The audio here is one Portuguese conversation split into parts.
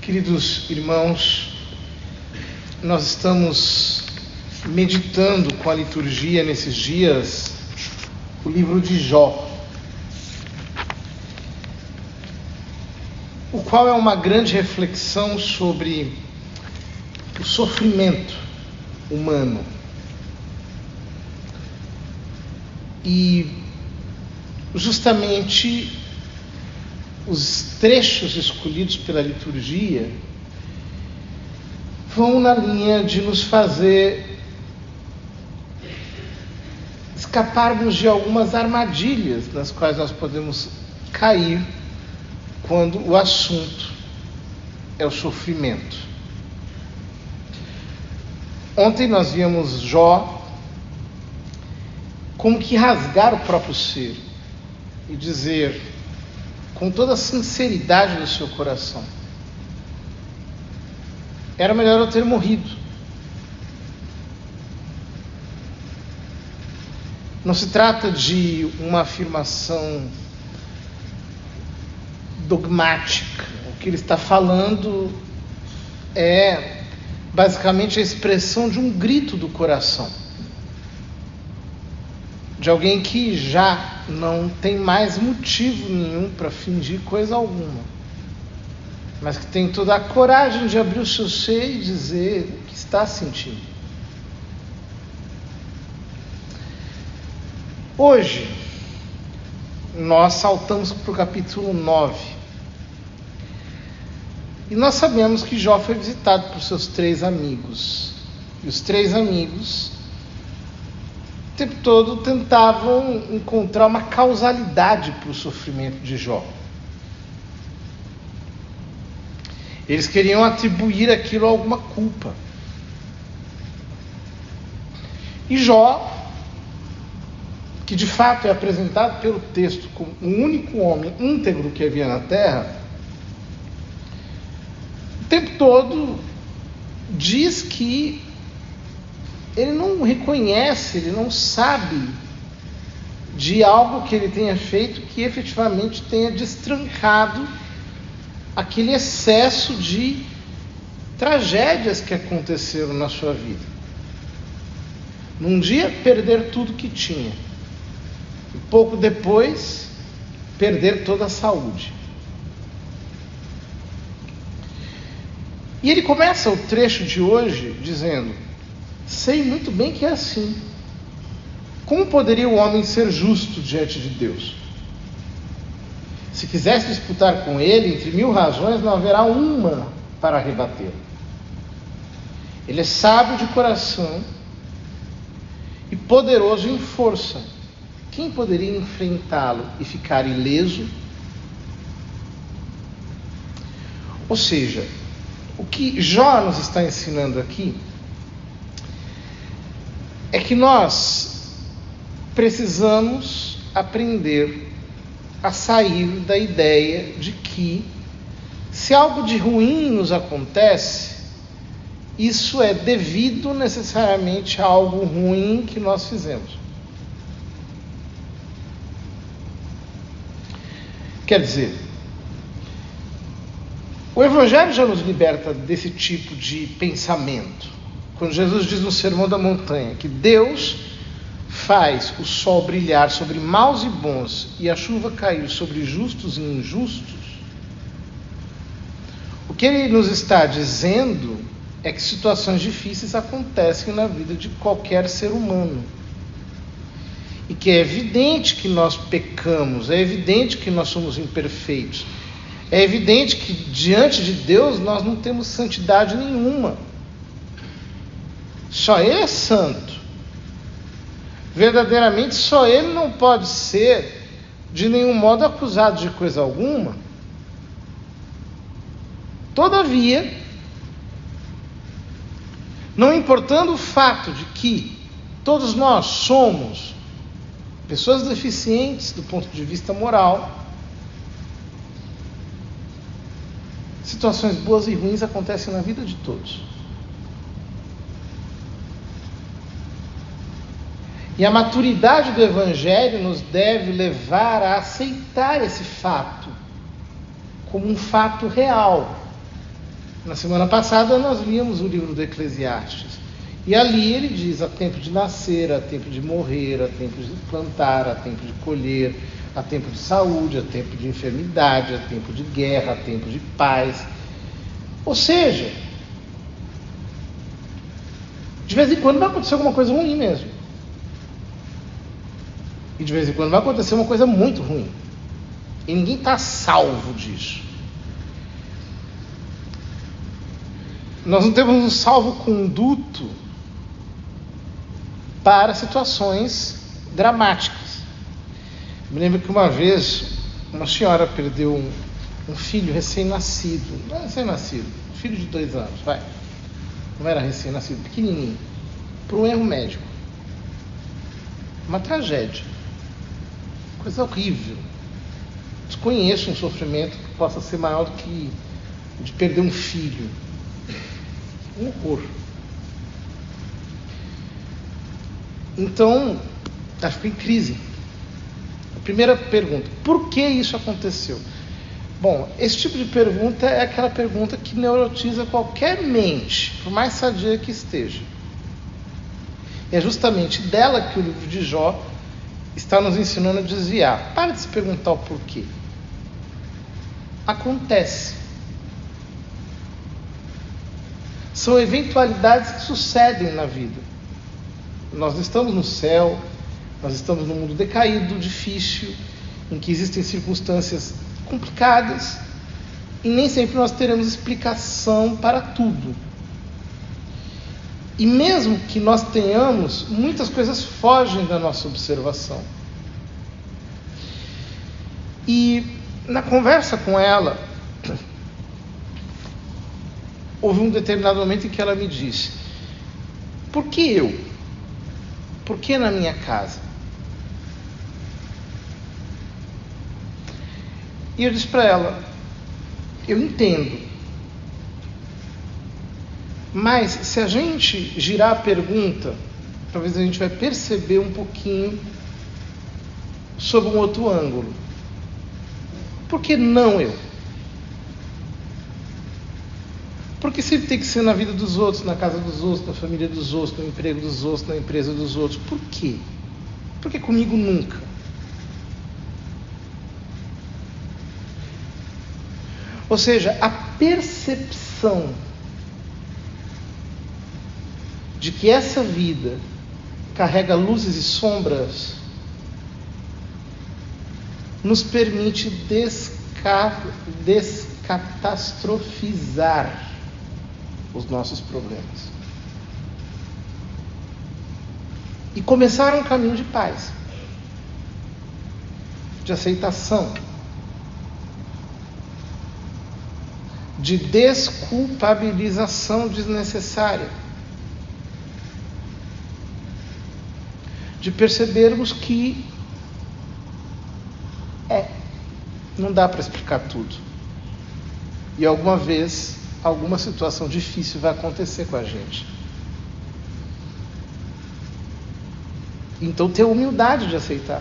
Queridos irmãos, nós estamos meditando com a liturgia nesses dias o livro de Jó, o qual é uma grande reflexão sobre o sofrimento humano. E justamente os trechos escolhidos pela liturgia vão na linha de nos fazer escaparmos de algumas armadilhas nas quais nós podemos cair quando o assunto é o sofrimento. Ontem nós víamos Jó como que rasgar o próprio ser e dizer com toda a sinceridade do seu coração: era melhor eu ter morrido. Não se trata de uma afirmação dogmática. O que ele está falando é basicamente a expressão de um grito do coração, de alguém que já não tem mais motivo nenhum para fingir coisa alguma, mas que tem toda a coragem de abrir o seu ser e dizer o que está sentindo. Hoje, nós saltamos para o capítulo 9. E nós sabemos que Jó foi visitado por seus 3 amigos. E os 3 amigos o tempo todo tentavam encontrar uma causalidade para o sofrimento de Jó. Eles queriam atribuir aquilo a alguma culpa. E Jó, que de fato é apresentado pelo texto como o único homem íntegro que havia na terra, o tempo todo diz que ele não reconhece, ele não sabe de algo que ele tenha feito que efetivamente tenha destrancado aquele excesso de tragédias que aconteceram na sua vida. Num dia, perder tudo que tinha. E pouco depois, perder toda a saúde. E ele começa o trecho de hoje dizendo: sei muito bem que é assim. Como poderia o homem ser justo diante de Deus? Se quisesse disputar com ele, entre 1000 razões, não haverá uma para rebatê-lo. Ele é sábio de coração e poderoso em força. Quem poderia enfrentá-lo e ficar ileso? Ou seja, o que Jó nos está ensinando aqui é que nós precisamos aprender a sair da ideia de que, se algo de ruim nos acontece, isso é devido necessariamente a algo ruim que nós fizemos. Quer dizer, o Evangelho já nos liberta desse tipo de pensamento. Quando Jesus diz no Sermão da Montanha que Deus faz o sol brilhar sobre maus e bons e a chuva cair sobre justos e injustos, o que ele nos está dizendo é que situações difíceis acontecem na vida de qualquer ser humano. E que é evidente que nós pecamos, é evidente que nós somos imperfeitos, é evidente que diante de Deus nós não temos santidade nenhuma. Só Ele é santo. Verdadeiramente só Ele não pode ser de nenhum modo acusado de coisa alguma. Todavia, não importando o fato de que todos nós somos pessoas deficientes do ponto de vista moral, situações boas e ruins acontecem na vida de todos. E a maturidade do Evangelho nos deve levar a aceitar esse fato como um fato real. Na semana passada nós líamos o livro do Eclesiastes. E ali ele diz: há tempo de nascer, há tempo de morrer, há tempo de plantar, há tempo de colher, há tempo de saúde, há tempo de enfermidade, há tempo de guerra, há tempo de paz. Ou seja, de vez em quando vai acontecer alguma coisa ruim mesmo. E de vez em quando vai acontecer uma coisa muito ruim. E ninguém está salvo disso. Nós não temos um salvo-conduto para situações dramáticas. Me lembro que uma vez uma senhora perdeu um filho recém-nascido. Não é recém-nascido, filho de 2 anos, vai. Não era recém-nascido, pequenininho. Por um erro médico. Uma tragédia. Coisa horrível. Desconheço um sofrimento que possa ser maior do que o de perder um filho. Um horror. Então, ela ficou em crise. A primeira pergunta: por que isso aconteceu? Bom, esse tipo de pergunta é aquela pergunta que neurotiza qualquer mente, por mais sadia que esteja. É justamente dela que o livro de Jó está nos ensinando a desviar. Para de se perguntar o porquê. Acontece. São eventualidades que sucedem na vida. Nós não estamos no céu, nós estamos num mundo decaído, difícil, em que existem circunstâncias complicadas e nem sempre nós teremos explicação para tudo. E mesmo que nós tenhamos, muitas coisas fogem da nossa observação. E na conversa com ela, houve um determinado momento em que ela me disse: por que eu? Por que na minha casa? E eu disse para ela: eu entendo, mas se a gente girar a pergunta, talvez a gente vai perceber um pouquinho sob um outro ângulo. Por que não eu? Porque sempre tem que ser na vida dos outros, na casa dos outros, na família dos outros, no emprego dos outros, na empresa dos outros. Por quê? Por que comigo nunca? Ou seja, a percepção de que essa vida carrega luzes e sombras nos permite descatastrofizar os nossos problemas e começar um caminho de paz, de aceitação, de desculpabilização desnecessária, de percebermos que não dá para explicar tudo. E alguma vez, alguma situação difícil vai acontecer com a gente. Então, ter humildade de aceitar,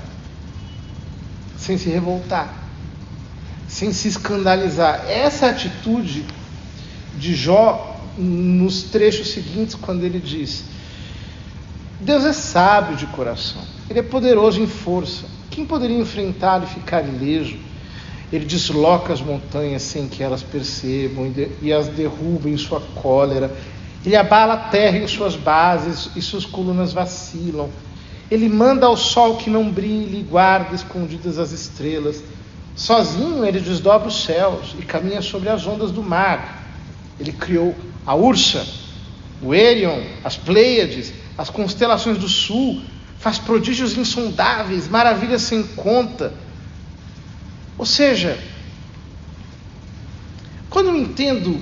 sem se revoltar, sem se escandalizar. Essa atitude de Jó, nos trechos seguintes, quando ele diz: Deus é sábio de coração, Ele é poderoso em força. Quem poderia enfrentá-lo e ficar ileso? Ele desloca as montanhas sem que elas percebam e as derruba em sua cólera. Ele abala a terra em suas bases e suas colunas vacilam. Ele manda ao sol que não brilhe e guarda escondidas as estrelas. Sozinho ele desdobra os céus e caminha sobre as ondas do mar. Ele criou a Ursa, o Erion, as Pleiades, as constelações do sul, faz prodígios insondáveis, maravilhas sem conta. Ou seja, quando eu entendo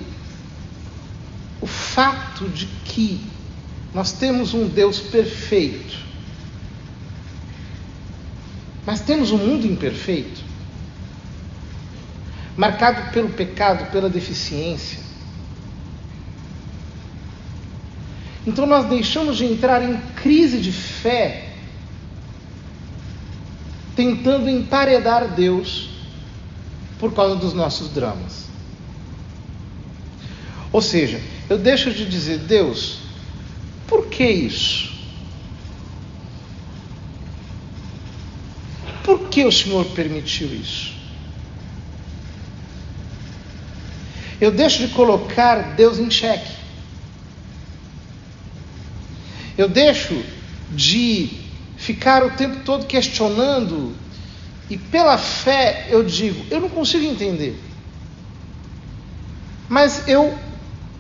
o fato de que nós temos um Deus perfeito, mas temos um mundo imperfeito, marcado pelo pecado, pela deficiência, então nós deixamos de entrar em crise de fé, tentando emparedar Deus por causa dos nossos dramas. Ou seja, eu deixo de dizer, Deus, por que isso? Por que o Senhor permitiu isso? Eu deixo de colocar Deus em xeque. Eu deixo de ficar o tempo todo questionando e pela fé eu digo, eu não consigo entender. Mas eu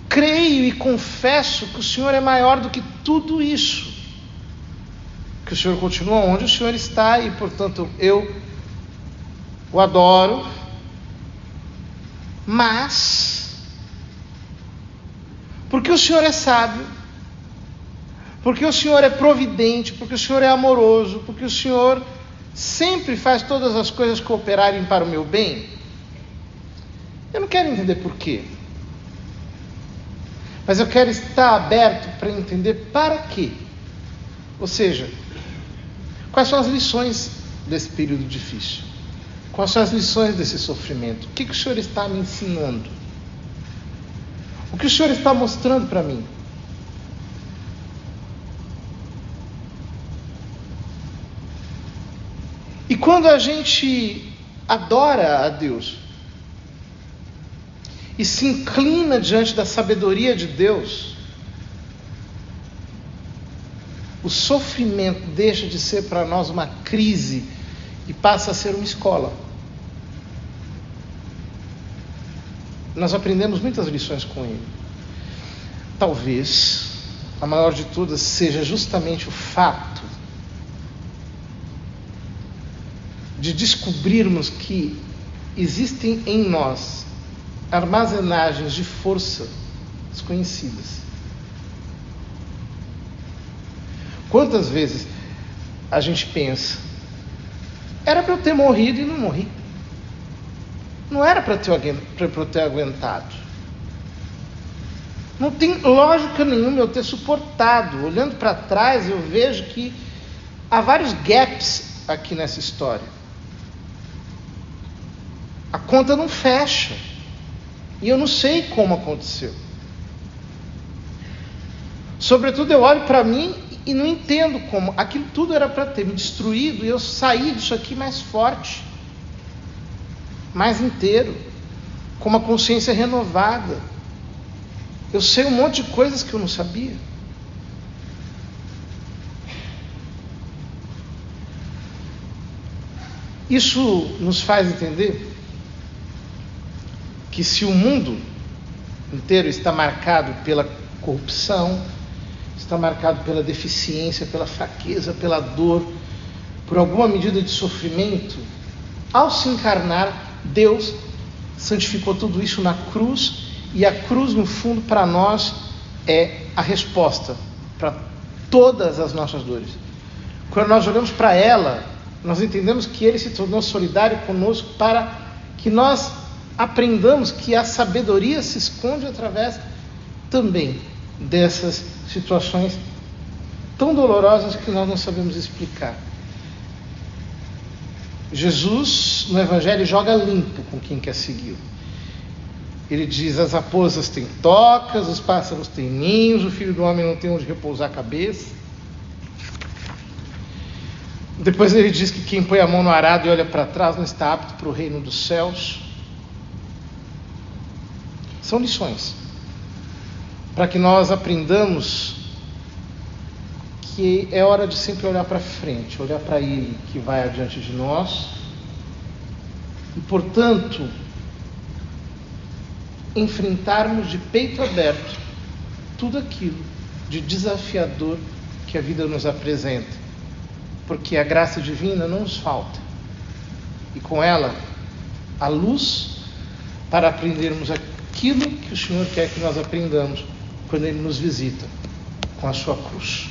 creio e confesso que o Senhor é maior do que tudo isso. Que o Senhor continua onde o Senhor está e, portanto, eu o adoro. Mas, porque o Senhor é sábio, porque o Senhor é providente, porque o Senhor é amoroso, porque o Senhor sempre faz todas as coisas cooperarem para o meu bem, eu não quero entender por quê. Mas eu quero estar aberto para entender para quê. Ou seja, quais são as lições desse período difícil? Quais são as lições desse sofrimento? O que o Senhor está me ensinando? O que o Senhor está mostrando para mim? E quando a gente adora a Deus e se inclina diante da sabedoria de Deus, o sofrimento deixa de ser para nós uma crise e passa a ser uma escola. Nós aprendemos muitas lições com ele. Talvez a maior de todas seja justamente o fato de descobrirmos que existem em nós armazenagens de força desconhecidas. Quantas vezes a gente pensa, era para eu ter morrido e não morri. Não era para eu ter aguentado. Não tem lógica nenhuma eu ter suportado. Olhando para trás, eu vejo que há vários gaps aqui nessa história. A conta não fecha. E eu não sei como aconteceu. Sobretudo, eu olho para mim e não entendo como. Aquilo tudo era para ter me destruído e eu saí disso aqui mais forte, mais inteiro, com uma consciência renovada. Eu sei um monte de coisas que eu não sabia. Isso nos faz entender que se o mundo inteiro está marcado pela corrupção, está marcado pela deficiência, pela fraqueza, pela dor, por alguma medida de sofrimento, ao se encarnar, Deus santificou tudo isso na cruz, e a cruz, no fundo, para nós, é a resposta para todas as nossas dores. Quando nós olhamos para ela, nós entendemos que Ele se tornou solidário conosco para que nós aprendamos que a sabedoria se esconde através também dessas situações tão dolorosas que nós não sabemos explicar. Jesus, no Evangelho, joga limpo com quem quer segui-lo. Ele diz, as raposas têm tocas, os pássaros têm ninhos, o Filho do Homem não tem onde repousar a cabeça. Depois ele diz que quem põe a mão no arado e olha para trás não está apto para o reino dos céus. São lições para que nós aprendamos que é hora de sempre olhar para frente, olhar para Ele que vai adiante de nós e, portanto, enfrentarmos de peito aberto tudo aquilo de desafiador que a vida nos apresenta, porque a graça divina não nos falta e com ela a luz para aprendermos aquilo que o Senhor quer que nós aprendamos quando Ele nos visita com a sua cruz.